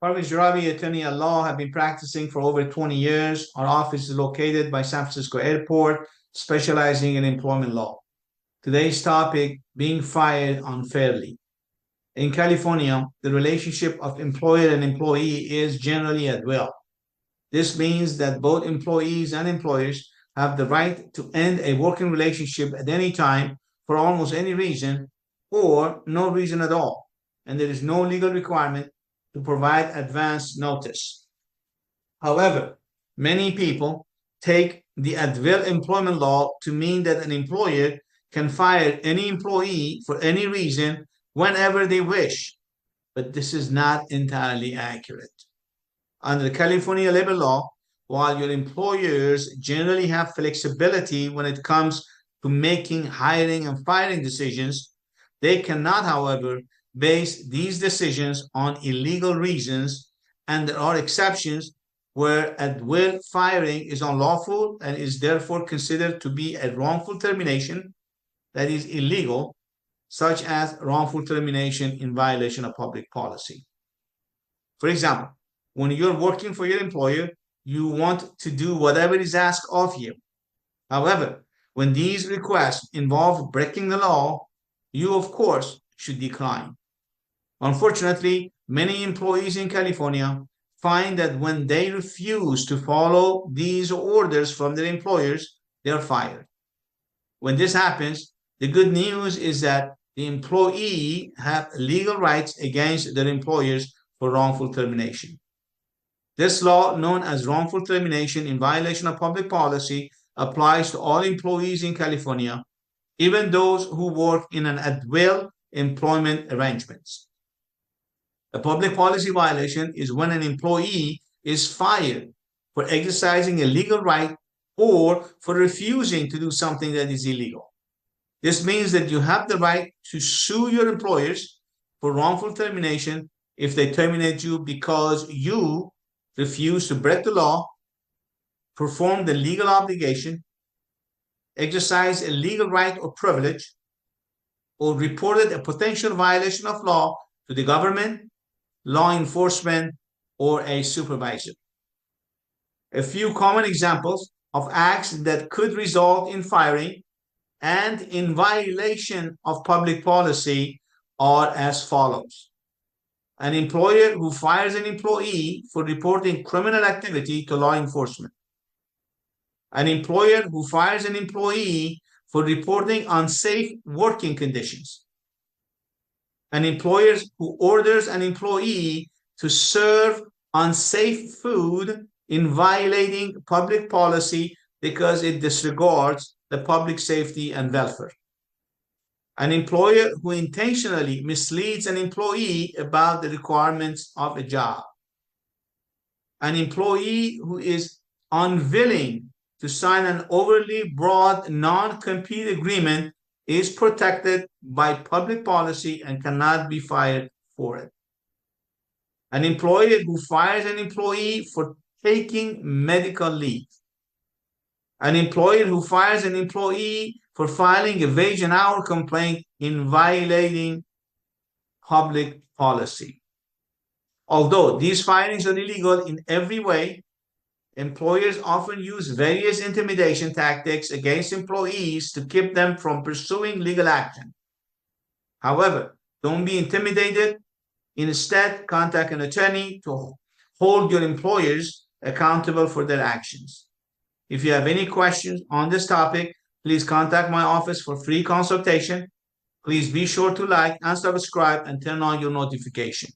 Parvez Jarabi, attorney at law, have been practicing for over 20 years. Our office is located by San Francisco Airport, specializing in employment law. Today's topic, being fired unfairly. In California, the relationship of employer and employee is generally at will. This means that both employees and employers have the right to end a working relationship at any time for almost any reason or no reason at all, and there is no legal requirement to provide advance notice. However, many people take the at-will employment law to mean that an employer can fire any employee for any reason whenever they wish, but this is not entirely accurate. Under California labor law, while your employers generally have flexibility when it comes to making hiring and firing decisions, they cannot, however, base these decisions on illegal reasons, and there are exceptions where at-will firing is unlawful and is therefore considered to be a wrongful termination that is illegal, such as wrongful termination in violation of public policy. For example, when you're working for your employer, you want to do whatever is asked of you. However, when these requests involve breaking the law, you, of course, should decline. Unfortunately, many employees in California find that when they refuse to follow these orders from their employers, they are fired. When this happens, the good news is that the employee have legal rights against their employers for wrongful termination. This law, known as wrongful termination in violation of public policy, applies to all employees in California, even those who work in an at-will employment arrangements. A public policy violation is when an employee is fired for exercising a legal right or for refusing to do something that is illegal. This means that you have the right to sue your employers for wrongful termination if they terminate you because you refuse to break the law, perform the legal obligation, exercise a legal right or privilege, or reported a potential violation of law to the government, law enforcement, or a supervisor. A few common examples of acts that could result in firing and in violation of public policy are as follows. An employer who fires an employee for reporting criminal activity to law enforcement. An employer who fires an employee for reporting unsafe working conditions. An employer who orders an employee to serve unsafe food in violating public policy because it disregards the public safety and welfare. An employer who intentionally misleads an employee about the requirements of a job. An employee who is unwilling to sign an overly broad non-compete agreement is protected by public policy and cannot be fired for it. An employer who fires an employee for taking medical leave. An employer who fires an employee for filing a wage and hour complaint in violating public policy. Although these firings are illegal in every way, employers often use various intimidation tactics against employees to keep them from pursuing legal action. However, don't be intimidated. Instead, contact an attorney to hold your employers accountable for their actions. If you have any questions on this topic, please contact my office for free consultation. Please be sure to like and subscribe and turn on your notification.